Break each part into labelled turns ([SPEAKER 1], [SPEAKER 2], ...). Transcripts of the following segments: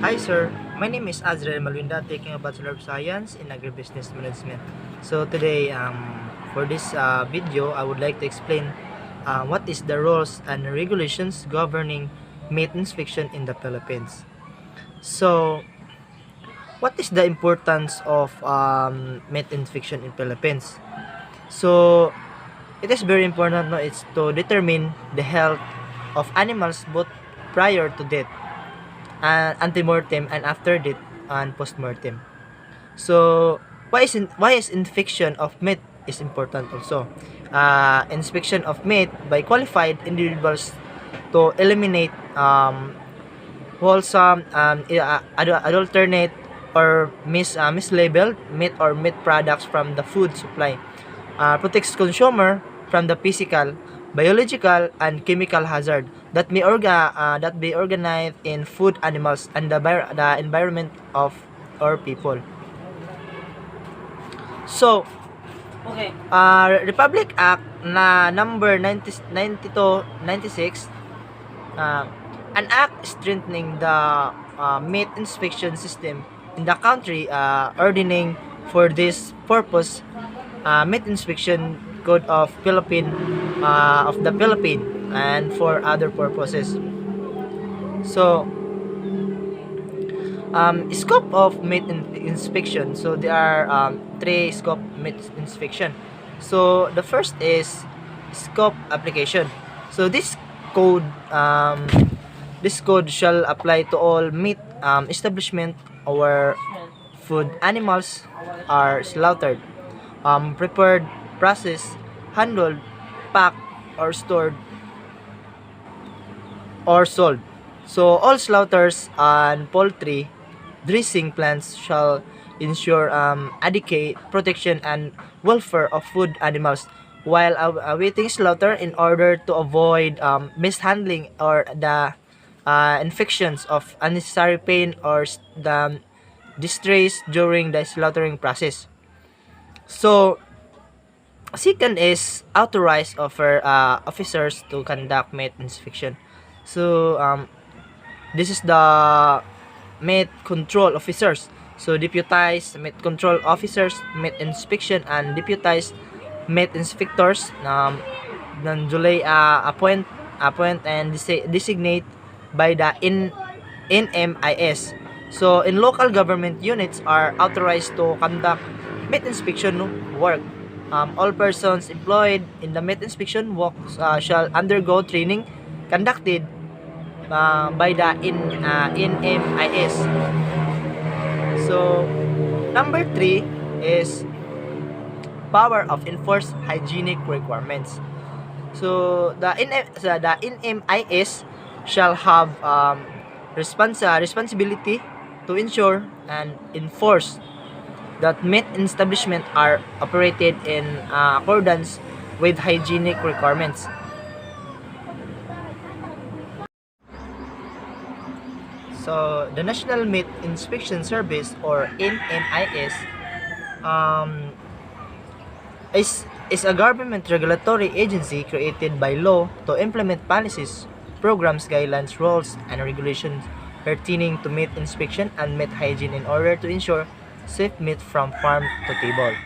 [SPEAKER 1] Hi sir, my name is Azrael Malinda, taking a Bachelor of Science in Agribusiness Management. So today, for this video, I would like to explain what is the rules and regulations governing meat inspection in the Philippines. So, what is the importance of meat inspection in Philippines? So, it is very important, no, it's to determine the health of animals both prior to death, and ante-mortem, and after death and post-mortem. So why is inspection of meat is important also? Inspection of meat by qualified individuals to eliminate wholesome, adulterate or mislabeled meat or meat products from the food supply. Protects consumer from the physical, biological, and chemical hazard that be organized in food, animals, and the environment of our people. So, Republic Act na number 9296, uh, an act strengthening the meat inspection system in the country, ordaining for this purpose meat inspection code of the Philippine, and for other purposes. So, scope of inspection. So there are three scope meat inspection. So the first is scope application. So code um, this code shall apply to all meat establishment or food animals are slaughtered, prepared, processed, handled, packed, or stored or sold. So all slaughters and poultry dressing plants shall ensure adequate protection and welfare of food animals while awaiting slaughter in order to avoid mishandling or the infections of unnecessary pain or the distress during the slaughtering process. So, second is authorized officers to conduct meat inspection. So, this is the meat control officers. So, deputized meat control officers, meat inspection, and deputized meat inspectors duly appoint and designate by the NMIS. So, in local government units are authorized to conduct meat inspection work. All persons employed in the meat inspection works shall undergo training conducted by the NMIS. So, number 3 is power of enforce hygienic requirements. So, the NMIS shall have responsibility to ensure and enforce that meat establishments are operated in accordance with hygienic requirements. So, the National Meat Inspection Service, or NMIS, um, is a government regulatory agency created by law to implement policies, programs, guidelines, rules, and regulations pertaining to meat inspection and meat hygiene in order to ensure safe meat from farm to table.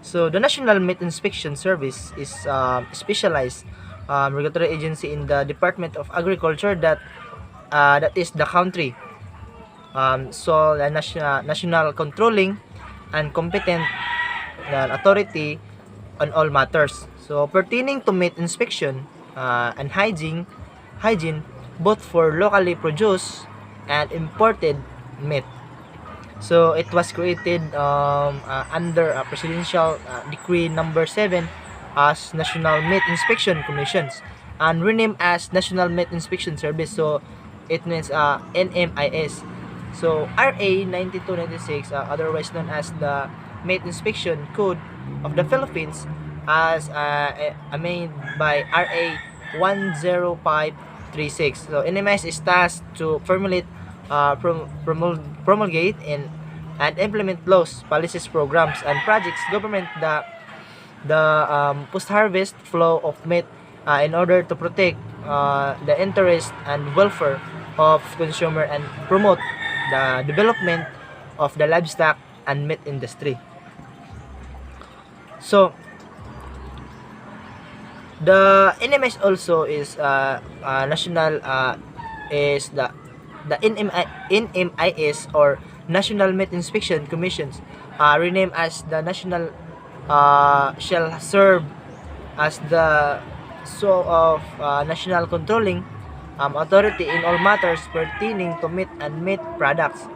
[SPEAKER 1] So, the National Meat Inspection Service is specialized regulatory agency in the Department of Agriculture that is the country. So, the national controlling and competent authority on all matters. So, pertaining to meat inspection and hygiene both for locally produced and imported meat. So, it was created under a presidential decree number 7 as National Meat Inspection Commissions and renamed as National Meat Inspection Service. So, it means NMIS. So, RA 9296, otherwise known as the Meat Inspection Code of the Philippines, as made by RA 10536. So, NMIS is tasked to formulate, promulgate, and implement laws, policies, programs, and projects government the post-harvest flow of meat in order to protect the interest and welfare of consumer and promote the development of the livestock and meat industry. So the NMS also is national is the NMIS or National Meat Inspection Commissions, renamed as the National, shall serve as the of national controlling authority in all matters pertaining to meat and meat products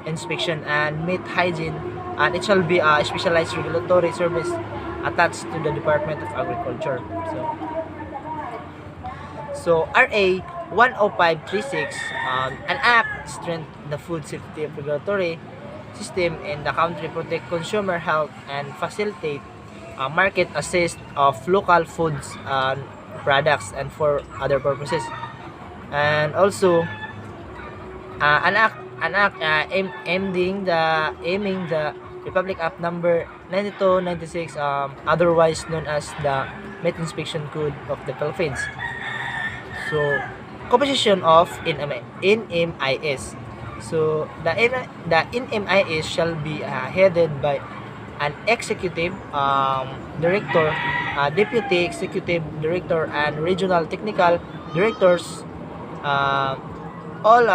[SPEAKER 1] inspection and meat hygiene, and it shall be a specialized regulatory service attached to the Department of Agriculture. So RA 10536, an act strengthen the food safety regulatory system in the country, protect consumer health and facilitate market assist of local foods and products and for other purposes. And also an act aiming the Republic Act number 9296, otherwise known as the Meat Inspection Code of the Philippines. So composition of NMIS. So the NMIS shall be headed by an executive director, deputy executive director, and regional technical directors, all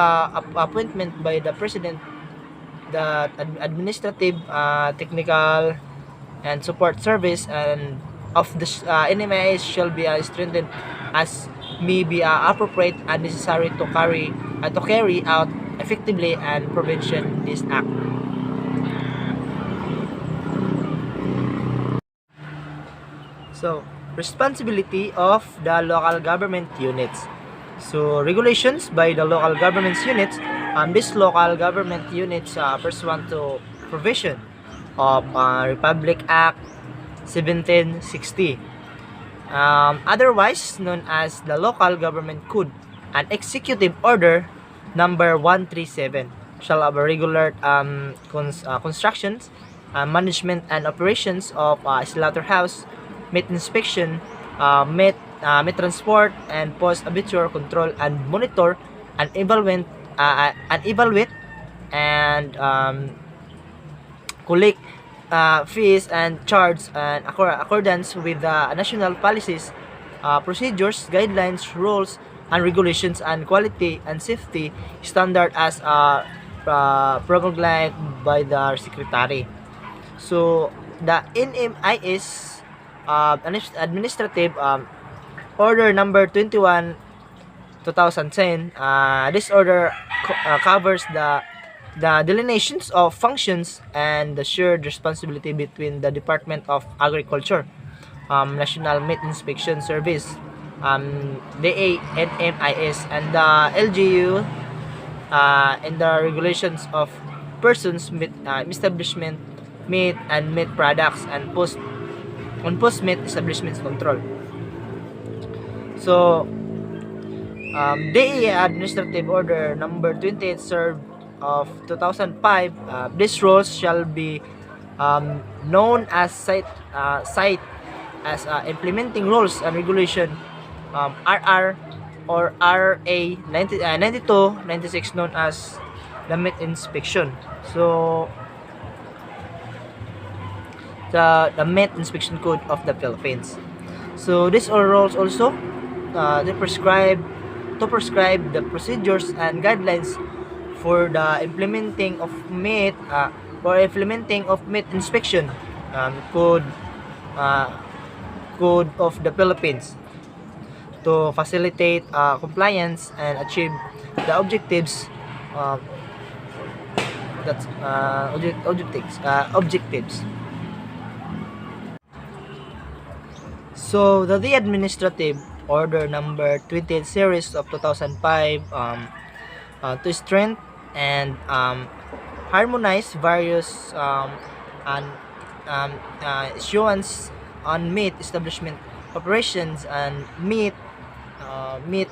[SPEAKER 1] appointment by the president. The administrative, technical, and support service and of the NMIS shall be strengthened as may be appropriate and necessary to carry out effectively and prevention this act. So, responsibility of the local government units. So, regulations by the local government units. These local government units pursuant to provision of Republic Act 1760, otherwise known as the Local Government Code, and Executive Order number 137 shall have regular constructions, management and operations of slaughterhouse, meat inspection, meat transport, and post-abattoir control and monitor and evaluate and collect fees and charge and accordance with the national policies, procedures, guidelines, rules, and regulations, and quality and safety standard as promulgated by the secretary. So the NMIS administrative order number 21 2010, this order covers the delineations of functions and the shared responsibility between the Department of Agriculture, National Meat Inspection Service, DANMIS, and the LGU, and the regulations of persons, meat establishment, meat and meat products, and post-meat establishments control. So DA Administrative Order number 28 served of 2005. These rules shall be known as site as implementing rules and regulation, RR or RA 9296, known as the meat inspection. So the meat inspection code of the Philippines. So these all rules also they prescribe the procedures and guidelines for the implementing of meat inspection, code of the Philippines, to facilitate compliance and achieve the objectives objectives. So the administrative order number 28 series of 2005, to strengthen and harmonize various issuance on meat establishment operations and meat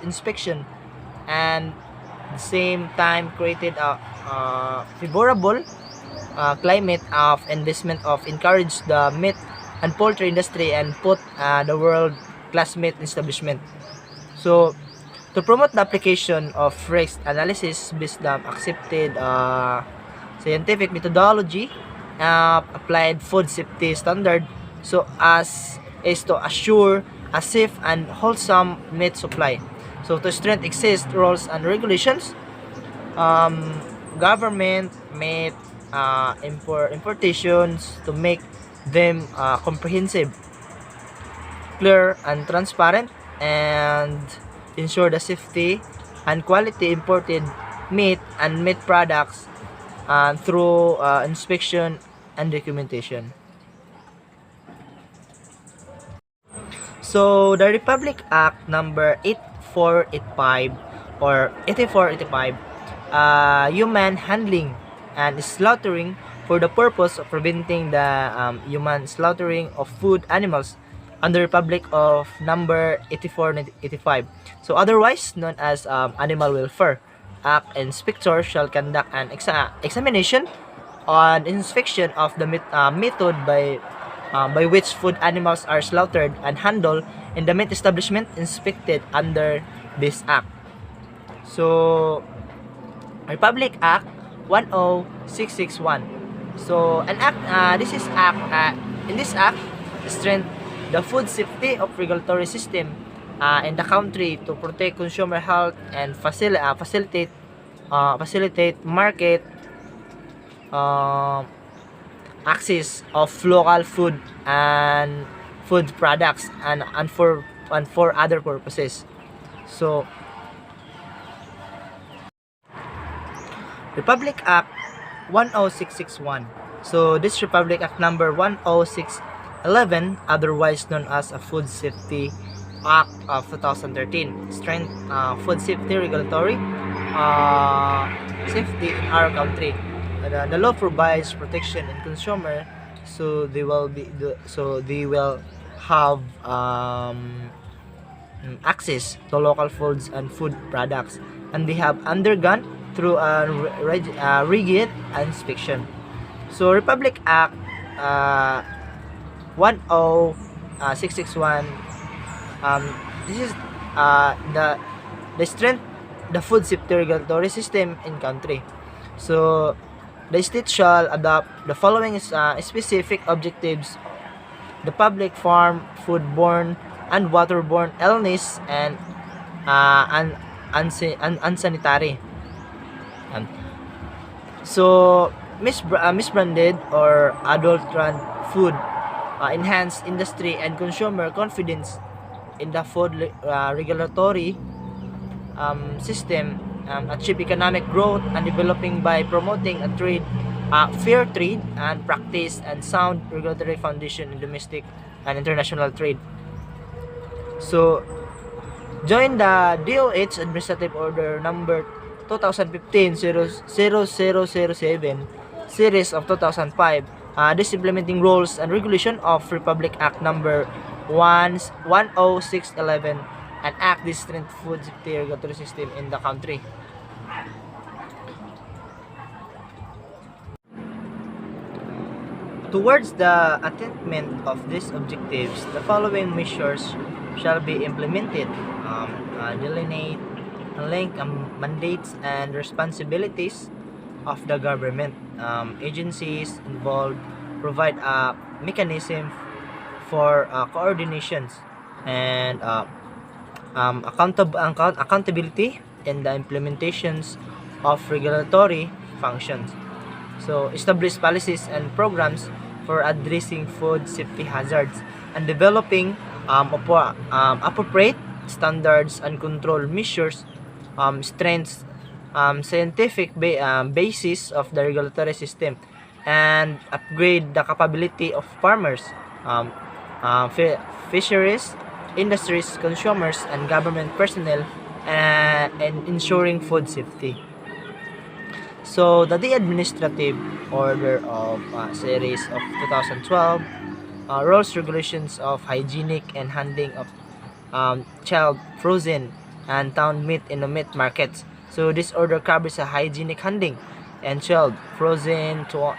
[SPEAKER 1] inspection, and at the same time created a favorable climate of investment of encourage the meat and poultry industry and put the world class meat establishment. So To promote the application of risk analysis based on accepted scientific methodology, applied food safety standard, so as is to assure a safe and wholesome meat supply. So to strengthen exist rules and regulations, um, government made importations to make them comprehensive, clear, and transparent, and ensure the safety and quality imported meat and meat products through inspection and documentation. So the Republic Act number 8485 or 8485, human handling and slaughtering for the purpose of preventing the human slaughtering of food animals under Republic of number 8485. So otherwise known as Animal Welfare Act, inspector shall conduct an examination on inspection of the method by which food animals are slaughtered and handled in the meat establishment inspected under this act. So, Republic Act 10661. So, an act, this is act, in this act, strengthen the food safety of regulatory system in the country to protect consumer health and facilitate market uh, access of local food and food products and for other purposes. So Republic Act 10661. So this Republic Act number 10611, otherwise known as a Food Safety Act of 2013, strength food safety regulatory safety in our country. The law provides protection in consumer, so they will have access to local foods and food products, and they have undergone through a rigid inspection. So Republic Act 10661, this is the strength the food safety regulatory system in country. So the state shall adopt the following specific objectives: the public farm, foodborne and waterborne illness, and unsanitary. Um, so misbranded or adulterant food enhance industry and consumer confidence in the food regulatory system, achieve economic growth and developing by promoting a fair trade and practice and sound regulatory foundation in domestic and international trade. So join the DOH Administrative Order number 2015-0007 series of 2005. This implementing rules and regulation of Republic Act number 10611 and act this strength food safety regulatory system in the country. Towards the attainment of these objectives, the following measures shall be implemented: delineate and link mandates and responsibilities of the government agencies involved, provide a mechanism for coordinations and accountability in the implementations of regulatory functions. So establish policies and programs for addressing food safety hazards and developing appropriate standards and control measures, strengths scientific basis of the regulatory system, and upgrade the capability of farmers, fisheries, industries, consumers, and government personnel, and ensuring food safety. So the Administrative Order of Series of 2012, rules regulations of hygienic and handling of child frozen and town meat in the meat markets. So this order covers a hygienic handling and child frozen to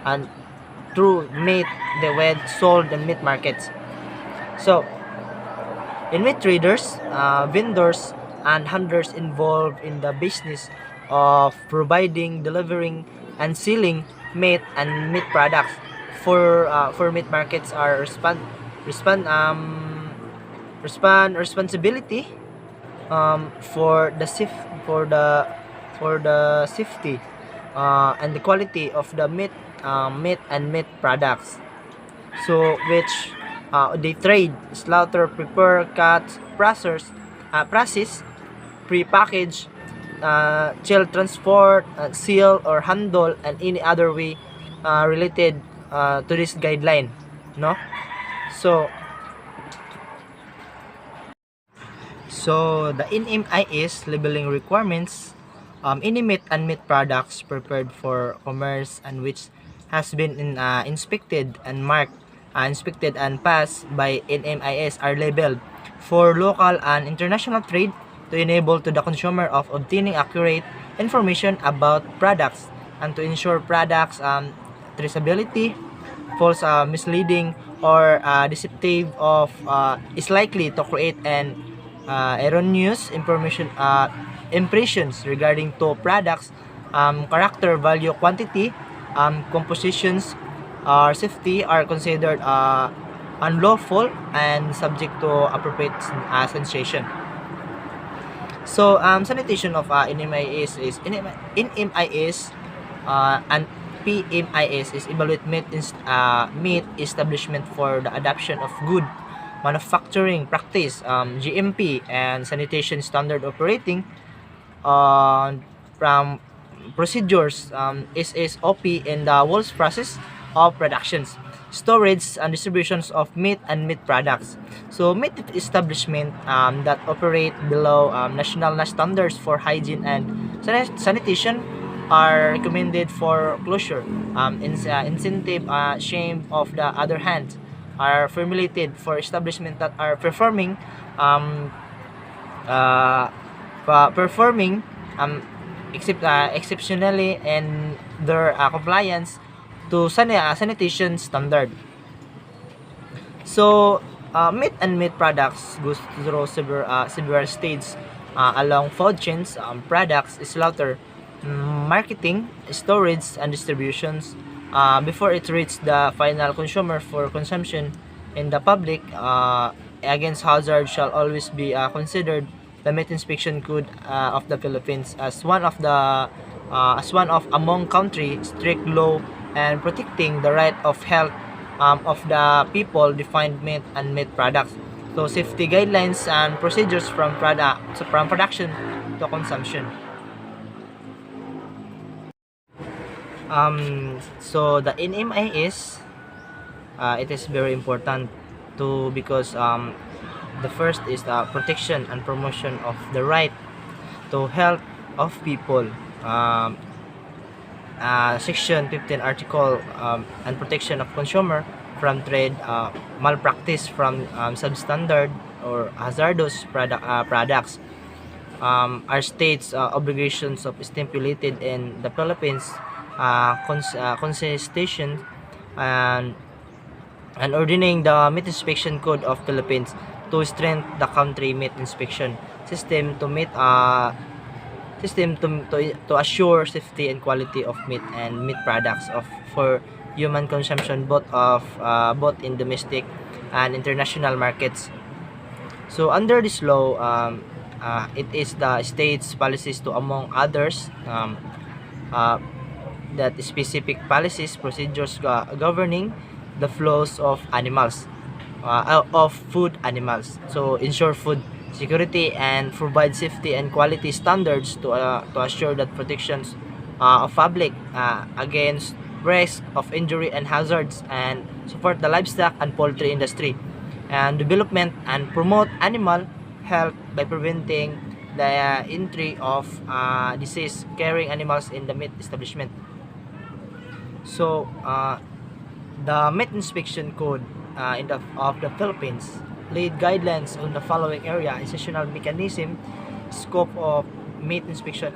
[SPEAKER 1] and through meat the when sold in meat markets. So In meat traders, vendors, and handlers involved in the business of providing, delivering, and selling meat and meat products for meat markets are respond responsibility for the for the safety and the quality of the meat and meat products. So which they trade, slaughter, prepare, cut, process, pre-package, chill, transport, seal or handle, and any other way related to this guideline, no? So the NMIS labeling requirements, any meat and meat products prepared for commerce and which has been inspected and passed by NMIS are labeled for local and international trade to enable to the consumer of obtaining accurate information about products and to ensure products traceability, false, misleading, or deceptive of is likely to create an erroneous impressions regarding to products, character, value, quantity, compositions, or safety are considered unlawful and subject to appropriate sanction. So sanitation of NMIS and PMIS is evaluate meat establishment for the adoption of good manufacturing practice, GMP, and sanitation standard operating from procedures, SSOP in the whole process of productions, storage, and distributions of meat and meat products. So meat establishment that operate below national standards for hygiene and sanitation are recommended for closure. Incentive shame of the other hand are formulated for establishment that are performing uh, performing exceptionally in their compliance to sanitation standard. So meat and meat products goes through several stages along food chains, products, slaughter, marketing, storage, and distributions before it reaches the final consumer for consumption in the public. Against hazard shall always be considered the Meat Inspection Code of the Philippines as one of among country strict law and protecting the right of health of the people defined meat and meat products. So safety guidelines and procedures from production to consumption. So the NMIS, it is very important to because the first is the protection and promotion of the right to health of people. Section 15 article and protection of consumer from trade malpractice from substandard or hazardous products are states obligations of stipulated in the Philippines Constitution and ordaining the Meat Inspection Code of Philippines to strengthen the country meat inspection system to to assure safety and quality of meat and meat products for human consumption both in domestic and international markets. So under this law, it is the state's policies to among others uh, that specific policies procedures governing the flows of animals of food animals, so ensure food security and provide safety and quality standards to assure that protections of public against risk of injury and hazards and support the livestock and poultry industry and development and promote animal health by preventing the entry of disease carrying animals in the meat establishment. So the Meat Inspection Code of the Philippines laid guidelines on the following area: institutional mechanism, scope of meat inspection,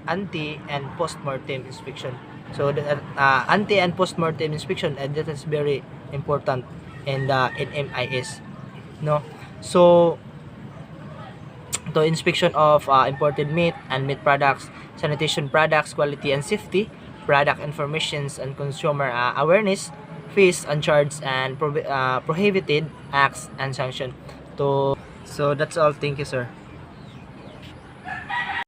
[SPEAKER 1] anti and post-mortem inspection. So the anti and post-mortem inspection, and that is very important in the NMIS, no? So to inspection of imported meat and meat products, sanitation products, quality and safety, product informations and consumer awareness, fees, uncharged and prohibited acts and sanction. To so that's all. Thank you, sir.